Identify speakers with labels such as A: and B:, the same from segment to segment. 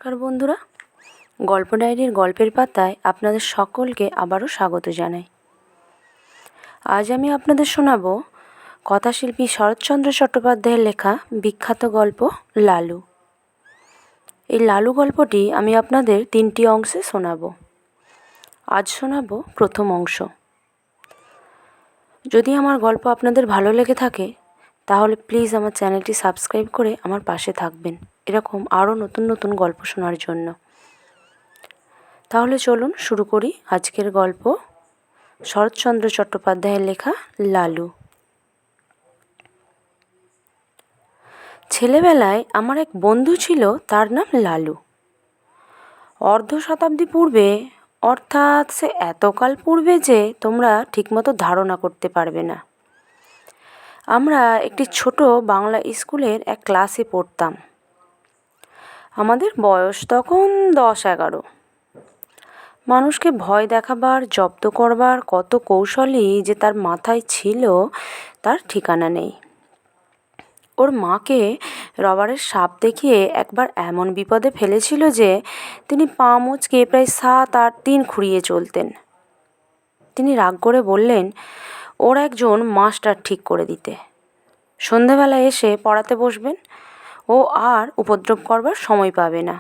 A: নমস্কার বন্ধুরা, গল্প ডায়েরির গল্পের পাতায় আপনাদের সকলকে আবারও স্বাগত জানাই। আজ আমি আপনাদের শোনাব কথাশিল্পী শরৎচন্দ্র চট্টোপাধ্যায়ের লেখা বিখ্যাত গল্প লালু। এই লালু গল্পটি আমি আপনাদের 3টি অংশে শোনাব। আজ শোনাব প্রথম অংশ। যদি আমার গল্প আপনাদের ভালো লেগে থাকে তাহলে প্লিজ আমার চ্যানেলটি সাবস্ক্রাইব করে আমার পাশে থাকবেন এরকম আরও নতুন নতুন গল্প শোনার জন্য। তাহলে চলুন শুরু করি আজকের গল্প, শরৎচন্দ্র চট্টোপাধ্যায়ের লেখা লালু। ছেলেবেলায় আমার এক বন্ধু ছিল, তার নাম লালু। অর্ধ শতাব্দী পূর্বে, অর্থাৎ সে এতকাল পূর্বে যে তোমরা ঠিকমতো ধারণা করতে পারবে না। আমরা একটি ছোট বাংলা স্কুলের এক ক্লাসে পড়তাম। আমাদের বয়স তখন 10-11। মানুষকে ভয় দেখাবার, জব্দ করবার কত কৌশলই যে তার মাথায় ছিল তার ঠিকানা নেই। ওর মাকে রবারের সাপ দেখিয়ে একবার এমন বিপদে ফেলেছিল যে তিনি পা মুচকে প্রায় 7-8 দিন খুঁড়িয়ে চলতেন। তিনি রাগ করে বললেন ওর একজন মাস্টার ঠিক করে দিতে, সন্ধেবেলা এসে পড়াতে বসবেন, ও আর উপদ্রব করবার সময় পাবে না।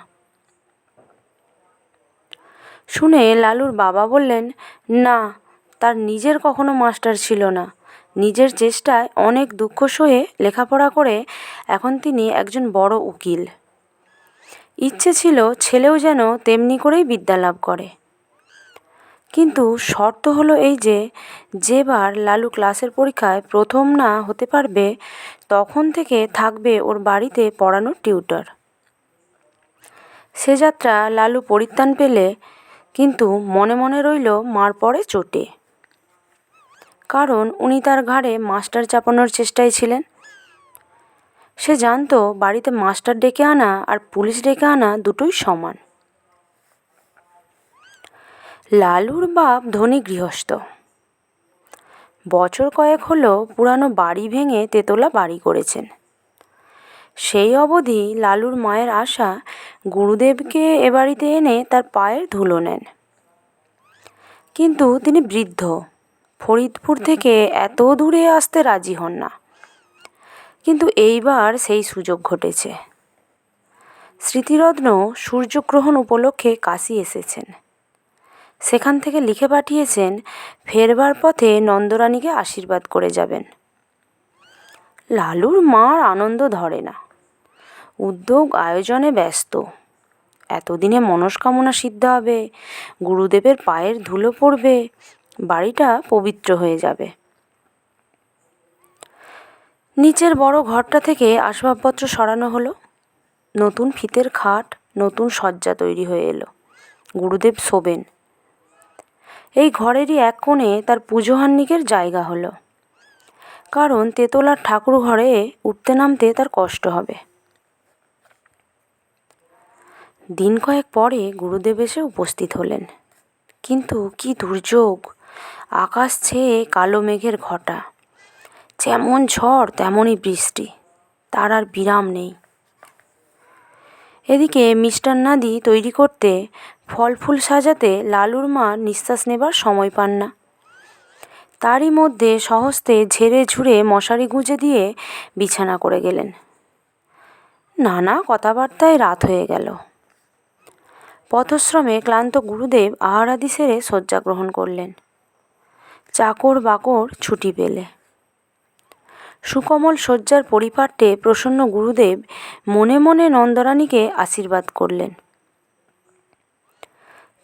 A: শুনে লালুর বাবা বললেন, না, তার নিজের কখনো মাস্টার ছিল না। নিজের চেষ্টায় অনেক দুঃখ সয়ে লেখাপড়া করে এখন তিনি একজন বড় উকিল। ইচ্ছে ছিল ছেলেও যেন তেমনি করেই বিদ্যা লাভ করে। কিন্তু শর্ত হলো এই যে, যেবার লালু ক্লাসের পরীক্ষায় প্রথম না হতে পারবে তখন থেকে থাকবে ওর বাড়িতে পড়ানোর টিউটর। সে যাত্রা লালু পরিত্রাণ পেলে, কিন্তু মনে মনে রইল মার পড়ে চোটে। কারণ উনি তার ঘাড়ে মাস্টার চাপানোর চেষ্টায় ছিলেন। সে জানতো বাড়িতে মাস্টার ডেকে আনা আর পুলিশ ডেকে আনা দুটোই সমান। লালুর বাপ ধনী গৃহস্থ। বছর কয়েক হলো পুরানো বাড়ি ভেঙে তেতলা বাড়ি করেছেন। সেই অবধি লালুর মায়ের আশা গুরুদেবকে এ বাড়িতে এনে তার পায়ের ধুলো নেন। কিন্তু তিনি বৃদ্ধ, ফরিদপুর থেকে এত দূরে আসতে রাজি হন না। কিন্তু এইবার সেই সুযোগ ঘটেছে। স্মৃতিরত্ন সূর্যগ্রহণ উপলক্ষে কাশী এসেছেন। সেখান থেকে লিখে পাঠিয়েছেন ফেরবার পথে নন্দরানীকে আশীর্বাদ করে যাবেন। লালুর মার আনন্দ ধরে না, উদ্যোগ আয়োজনে ব্যস্ত। এতদিনে মনস্কামনা সিদ্ধ হবে, গুরুদেবের পায়ের ধুলো পড়বে, বাড়িটা পবিত্র হয়ে যাবে। নিচের বড় ঘরটা থেকে আসবাবপত্র সরানো হলো। নতুন ফিতের খাট, নতুন শয্যা তৈরি হয়ে এলো। গুরুদেব শোবেন। এই ঘরেরই এক কোণে তার পুজোহান্নিকের জায়গা হলো, কারণ তেতলার ঠাকুর ঘরে উঠতে নামতে তার কষ্ট হবে। দিন কয়েক পরে গুরুদেব এসে উপস্থিত হলেন। কিন্তু কি দুর্যোগ! আকাশ ছেয়ে কালো মেঘের ঘটা। যেমন ঝড় তেমনই বৃষ্টি, তার আর বিরাম নেই। এদিকে মিষ্টান্নাদি তৈরি করতে, ফল ফুল সাজাতে লালুর মা নিঃশ্বাস নেবার সময় পান না। তারই মধ্যে স্বহস্তে ঝেড়ে ঝুড়ে মশারি গুঁজে দিয়ে বিছানা করে গেলেন। নানা কথাবার্তায় রাত হয়ে গেল। পথশ্রমে ক্লান্ত গুরুদেব আহারাদি সেরে শয্যা গ্রহণ করলেন। চাকর বাকর ছুটি পেলে। সুকোমল শয্যার পরিপাট্যে প্রসন্ন গুরুদেব মনে মনে নন্দরানীকে আশীর্বাদ করলেন।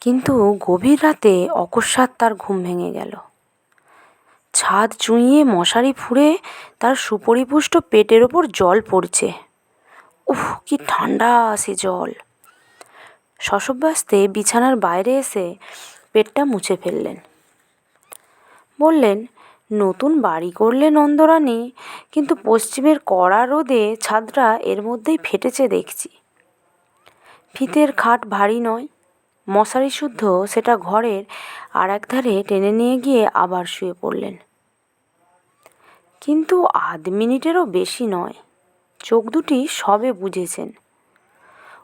A: কিন্তু গভীর রাতে অকস্মাৎ তার ঘুম ভেঙে গেল। ছাদ চুঁইয়ে মশারি ফুঁড়ে তার সুপরিপুষ্ট পেটের ওপর জল পড়ছে। উফ, কি ঠান্ডা সে জল! শশব্যস্তে বিছানার বাইরে এসে পেটটা মুছে ফেললেন। বললেন, নতুন বাড়ি করলে নন্দরানী, কিন্তু পশ্চিমের কড়া রোদে ছাদটা এর মধ্যেই ফেটেছে দেখছি। ফিতের খাট ভারী নয়, মশারি শুদ্ধ সেটা ঘরের আর এক ধারে টেনে নিয়ে গিয়ে আবার শুয়ে পড়লেন। কিন্তু আধ মিনিটেরও বেশি নয়, চোখ দুটি সবে বুঝেছেন।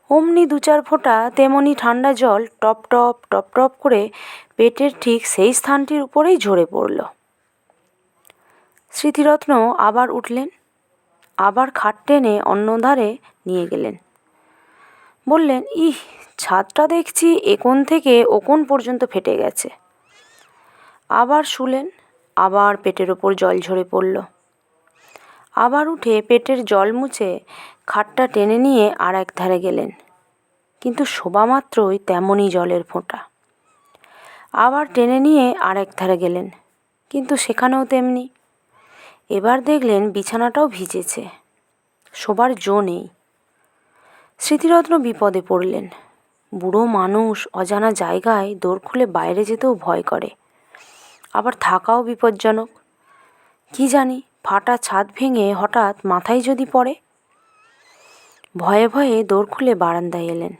A: অমনি 2-4 ফোঁটা তেমনি ঠান্ডা জল টপ টপ টপ টপ করে পেটের ঠিক সেই স্থানটির উপরেই ঝরে পড়ল। স্মৃতিরত্ন আবার উঠলেন, আবার খাট টেনে অন্যধারে নিয়ে গেলেন। বললেন, ইহ, ছাদটা দেখছি একোণ থেকে ওকোণ পর্যন্ত ফেটে গেছে। আবার শুলেন, আবার পেটের ওপর জল ঝরে পড়ল। আবার উঠে পেটের জল মুছে খাটটা টেনে নিয়ে আর এক ধারে গেলেন, কিন্তু শোবামাত্রই তেমনই জলের ফোঁটা। আবার টেনে নিয়ে আর এক ধারে গেলেন, কিন্তু সেখানেও তেমনি। এবার দেখলেন বিছানাটাও ভিজেছে, শোবার জো নেই। স্মৃতিরত্ন বিপদে পড়লেন। বুড়ো মানুষ অজানা জায়গায় দোর খুলে বাইরে যেতেও ভয় করে, আবার থাকাও বিপজ্জনক। কি জানি, ফাটা ছাদ ভেঙে হঠাৎ মাথায় যদি পড়ে। ভয়ে ভয়ে দোর খুলে বারান্দায় এলেন।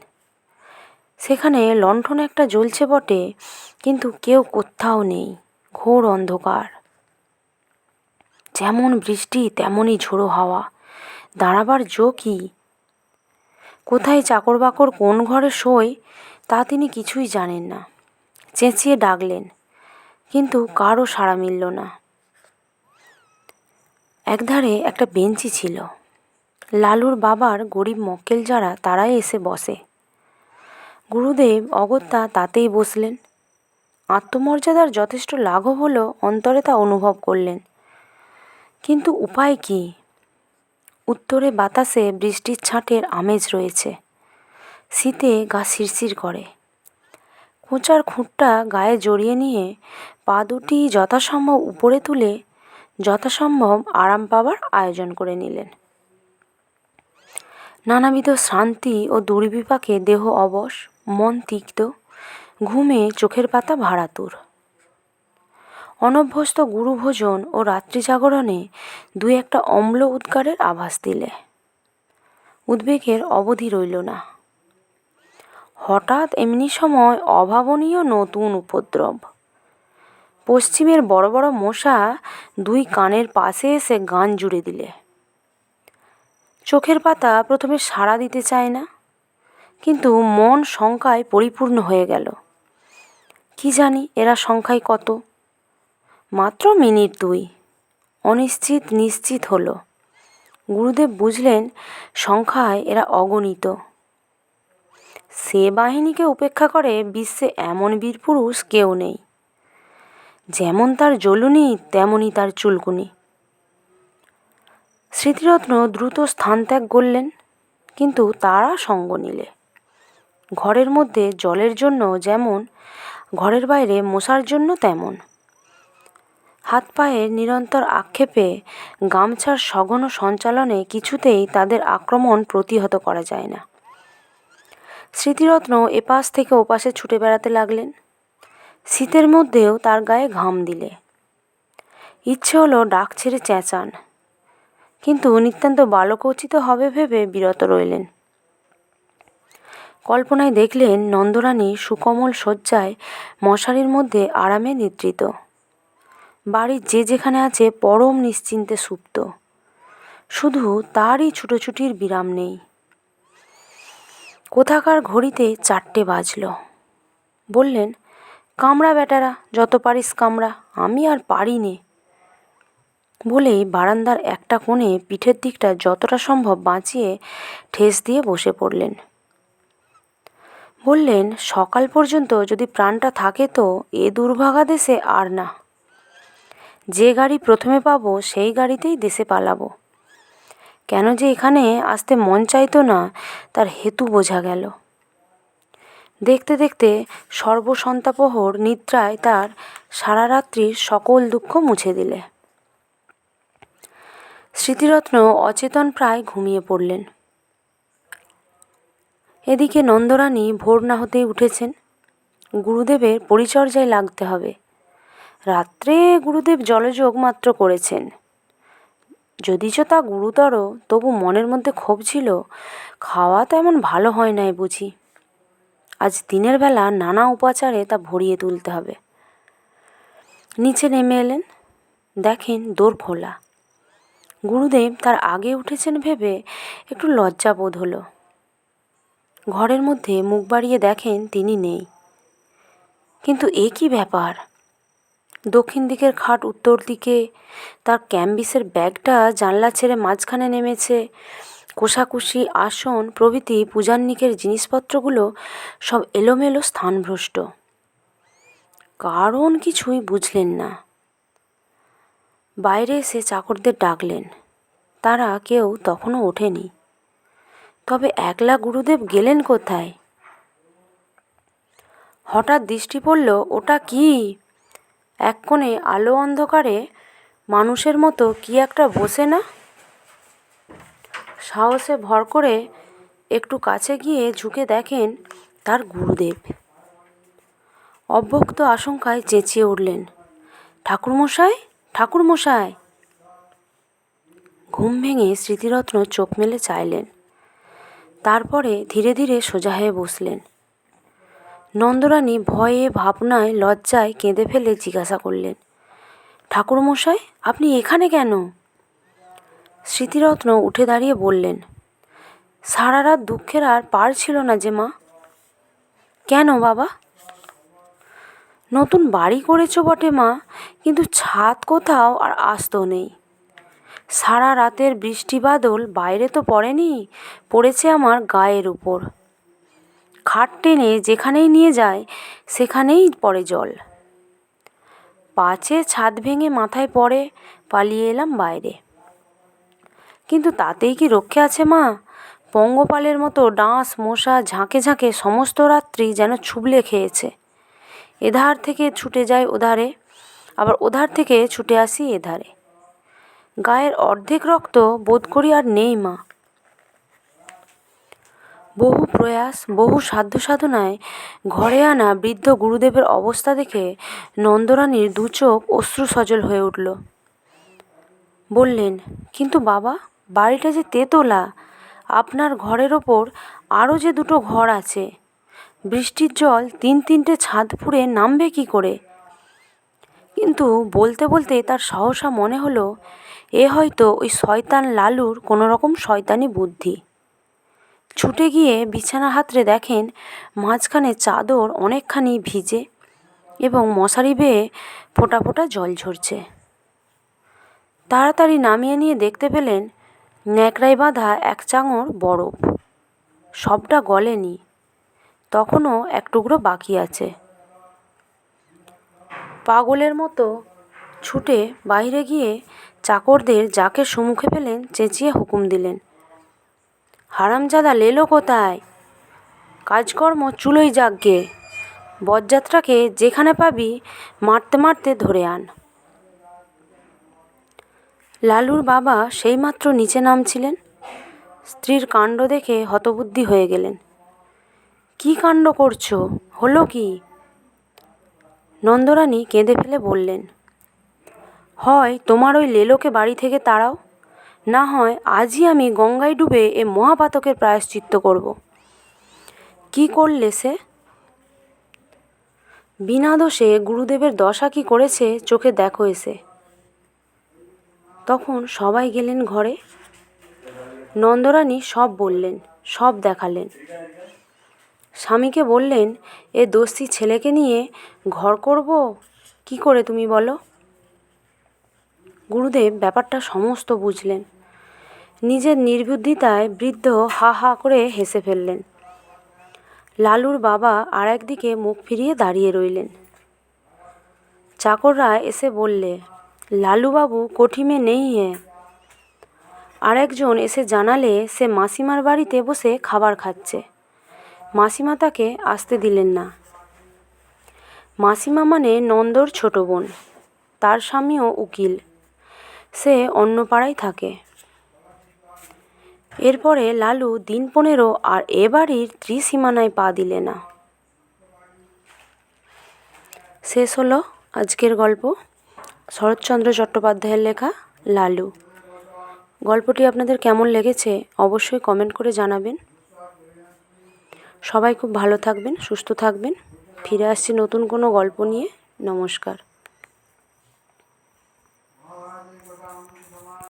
A: সেখানে লণ্ঠন একটা জ্বলছে বটে, কিন্তু কেউ কোথাও নেই, ঘোর অন্ধকার। যেমন বৃষ্টি তেমনই ঝোড়ো হাওয়া, দাঁড়াবার জো কি? কোথায় চাকর বাকর কোন ঘরে শোয় তা তিনি কিছুই জানেন না। চেঁচিয়ে ডাকলেন, কিন্তু কারও সাড়া মিলল না। একধারে একটা বেঞ্চি ছিল। লালুর বাবার গরিব মক্কেল যারা তারাই এসে বসে। গুরুদেব অগত্যা তাতেই বসলেন। আত্মমর্যাদার যথেষ্ট লাঘব হলো অন্তরে তা অনুভব করলেন, কিন্তু উপায় কি? উত্তরে বাতাসে বৃষ্টির ছাঁটের আমেজ রয়েছে, শীতে গা শিরশির করে। খোঁচার খুঁটটা গায়ে জড়িয়ে নিয়ে পা দুটি যথাসম্ভব উপরে তুলে যথাসম্ভব আরাম পাবার আয়োজন করে নিলেন। নানাবিধ শ্রান্তি ও দুর্বিপাকে দেহ অবশ, মন তিক্ত, ঘুমে চোখের পাতা ভারাতুর। অনভ্যস্ত গুরুভোজন ও রাত্রি জাগরণে 2-1টা অম্ল উদ্গারের আভাস দিলে উদ্বেগের অবধি রইল না। হঠাৎ এমনি সময় অভাবনীয় নতুন উপদ্রব। পশ্চিমের বড় বড় মশা 2 কানের পাশে এসে গান জুড়ে দিলে। চোখের পাতা প্রথমে সাড়া দিতে চায় না, কিন্তু মন শঙ্কায় পরিপূর্ণ হয়ে গেল। কি জানি এরা সংখ্যায় কত? মাত্র মিনিট 2। অনিশ্চিত নিশ্চিত হলো। গুরুদেব বুঝলেন সংখ্যায় এরা অগণিত। সে বাহিনীকে উপেক্ষা করে বিশ্বে এমন বীরপুরুষ কেউ নেই। যেমন তার জ্বলুনি তেমনই তার চুলকুনি। স্মৃতিরত্ন দ্রুত স্থান ত্যাগ করলেন, কিন্তু তারা সঙ্গ নিলে। ঘরের মধ্যে জলের জন্য যেমন, ঘরের বাইরে মশার জন্য তেমন। হাত পায়ের নিরন্তর আক্ষেপে, গামছার সঘন সঞ্চালনে কিছুতেই তাদের আক্রমণ প্রতিহত করা যায় না। স্মৃতিরত্ন এপাশ থেকে ওপাশে ছুটে বেড়াতে লাগলেন। শীতের মধ্যেও তার গায়ে ঘাম দিলে। ইচ্ছে হলো ডাক ছেড়ে চেঁচান, কিন্তু নিতান্ত বালকোচিত হবে ভেবে বিরত রইলেন। কল্পনায় দেখলেন নন্দরানী সুকোমল শয্যায় মশারির মধ্যে আরামে নিদ্রিত। বাড়ির যে যেখানে আছে পরম নিশ্চিন্তে সুপ্ত। শুধু তারই ছুটোছুটির বিরাম নেই। কোথাকার ঘড়িতে 4টে বাজল। বললেন, কামড়া বেটারা, যত পারিস কামড়া, আমি আর পারি নে। বলেই বারান্দার একটা কোণে পিঠের দিকটা যতটা সম্ভব বাঁচিয়ে ঠেস দিয়ে বসে পড়লেন। বললেন, সকাল পর্যন্ত যদি প্রাণটা থাকে তো এ দুর্ভাগা দেশে আর না। যে গাড়ি প্রথমে পাবো সেই গাড়িতেই দেশে পালাবো। কেন যে এখানে আসতে মন চাইতো না তার হেতু বোঝা গেল। দেখতে দেখতে সর্বসন্তাপহর নিদ্রায় তার সারা রাত্রির সকল দুঃখ মুছে দিলে। স্মৃতিরত্ন অচেতন প্রায় ঘুমিয়ে পড়লেন। এদিকে নন্দরানী ভোর না হতেই উঠেছেন। গুরুদেবের পরিচর্যায় লাগতে হবে। রাত্রে গুরুদেব জলযোগ মাত্র করেছেন, যদিচ তা গুরুতর, তবু মনের মধ্যে ক্ষোভ ছিল, খাওয়া তেমন ভালো হয় নাই বুঝি। আজ দিনের বেলা নানা উপাচারে তা ভরিয়ে তুলতে হবে। নিচে নেমে এলেন, দেখেন দোর খোলা। গুরুদেব তার আগে উঠেছেন ভেবে একটু লজ্জা বোধ হলো। ঘরের মধ্যে মুখ বাড়িয়ে দেখেন তিনি নেই। কিন্তু এ কী ব্যাপার! দক্ষিণ দিকের খাট উত্তর দিকে, তার ক্যাম্বিসের ব্যাগটা জানলা ছেড়ে মাঝখানে নেমেছে, কোষাকুষি আসন প্রভৃতি পূজান্নিকের জিনিসপত্রগুলো সব এলোমেলো স্থানভ্রষ্ট। কারণ কিছুই বুঝলেন না। বাইরে এসে চাকরদের ডাকলেন, তারা কেউ তখনও ওঠেনি। তবে একলা গুরুদেব গেলেন কোথায়? হঠাৎ দৃষ্টি পড়ল, ওটা কি? এক কোণে আলো অন্ধকারে মানুষের মতো কি একটা বসে না? সাহসে ভর করে একটু কাছে গিয়ে ঝুঁকে দেখেন তার গুরুদেব। অব্যক্ত আশঙ্কায় চেঁচিয়ে উঠলেন, ঠাকুরমশাই, ঠাকুরমশাই! ঘুম ভেঙে স্মৃতিরত্ন চোখ মেলে চাইলেন, তারপরে ধীরে ধীরে সোজা হয়ে বসলেন। নন্দরানী ভয়ে ভাবনায় লজ্জায় কেঁদে ফেলে জিজ্ঞাসা করলেন, ঠাকুরমশাই, আপনি এখানে কেন? স্মৃতিরত্ন উঠে দাঁড়িয়ে বললেন, সারা রাত দুঃখের আর পার ছিল না যে মা। কেন বাবা? নতুন বাড়ি করেছ বটে মা, কিন্তু ছাদ কোথাও আর আস্ত নেই। সারা রাতের বৃষ্টি বাদল বাইরে তো পড়েনি, পড়েছে আমার গায়ের উপর। খাট টেনে যেখানেই নিয়ে যায় সেখানেই পড়ে জল। পাছে ছাদ ভেঙে মাথায় পড়ে, পালিয়ে এলাম বাইরে। কিন্তু তাতেই কি রক্ষে আছে মা? পঙ্গপালের মতো ডাঁশ মশা ঝাঁকে ঝাঁকে সমস্ত রাত্রি যেন ছুবলে খেয়েছে। এধার থেকে ছুটে যায় ওধারে, আবার ওধার থেকে ছুটে আসি এধারে। গায়ের অর্ধেক রক্ত বোধ করি আর নেই মা। বহু প্রয়াস, বহু সাধ্য সাধনায় ঘরে আনা বৃদ্ধ গুরুদেবের অবস্থা দেখে নন্দরানীর দু চোখ অশ্রু সজল হয়ে উঠল। বললেন, কিন্তু বাবা, বাড়িটা যে তেতলা, আপনার ঘরের ওপর আরও যে দুটো ঘর আছে, বৃষ্টির জল তিনটে ছাদ ফুঁড়ে নামবে কি করে? কিন্তু বলতে বলতে তার সহসা মনে হলো, এ হয়তো ওই শয়তান লালুর কোনো রকম শয়তানি বুদ্ধি। ছুটে গিয়ে বিছানা হাতড়ে দেখেন মাঝখানে চাদর অনেকখানি ভিজে এবং মশারি বেয়ে ফোঁটা ফোঁটা জল ঝরছে। তাড়াতাড়ি নামিয়ে নিয়ে দেখতে পেলেন ন্যাকড়ায় বাঁধা এক চাঙড় বরফ। সবটা গলেনি, তখনও এক টুকরো বাকি আছে। পাগলের মতো ছুটে বাইরে গিয়ে চাকরদের যাকে সম্মুখে পেলেন চেঁচিয়ে হুকুম দিলেন, হারামজাদা লেলো কোথায়? কাজকর্ম চুলোই যাকগে, বরযাত্রাকে যেখানে পাবি মারতে মারতে ধরে আন। লালুর বাবা সেইমাত্র নিচে নামছিলেন। স্ত্রীর কাণ্ড দেখে হতবুদ্ধি হয়ে গেলেন। কি কাণ্ড করছো? হলো কি? নন্দরানী কেঁদে ফেলে বললেন, হয় তোমার ওই লেলোকে বাড়ি থেকে তাড়াও, না হয় আজই আমি গঙ্গায় ডুবে এ মহাপাতকের প্রায়শ্চিত্ত করব। কি করলে সে? বিনা দোষে গুরুদেবের দশা কি করেছে চোখে দেখো এসে। তখন সবাই গেলেন ঘরে। নন্দরানী সব বললেন, সব দেখালেন। স্বামীকে বললেন, এ দোষী ছেলেকে নিয়ে ঘর করব কি করে তুমি বলো? গুরুদেব ব্যাপারটা সমস্ত বুঝলেন। নিজের নির্বুদ্ধিতায় বৃদ্ধ হা হা করে হেসে ফেললেন। লালুর বাবা আর একদিকে মুখ ফিরিয়ে দাঁড়িয়ে রইলেন। চাকররা এসে বললে, লালুবাবু কোঠি মে নেই হ্যাঁ। আর একজন এসে জানালে সে মাসিমার বাড়িতে বসে খাবার খাচ্ছে। মাসিমা তাকে আসতে দিলেন না। মাসিমা মানে নন্দর ছোট বোন, তার স্বামীও উকিল, সে অন্য পাড়ায় থাকে। এরপরে লালু দিন 15 আর এ বাড়ির ত্রিসীমানায় পা দিলে না। শেষ হলো আজকের গল্প, শরৎচন্দ্র চট্টোপাধ্যায়ের লেখা লালু। গল্পটি আপনাদের কেমন লেগেছে অবশ্যই কমেন্ট করে জানাবেন। সবাই খুব ভালো থাকবেন, সুস্থ থাকবেন। ফিরে আসছি নতুন কোনো গল্প নিয়ে। নমস্কার।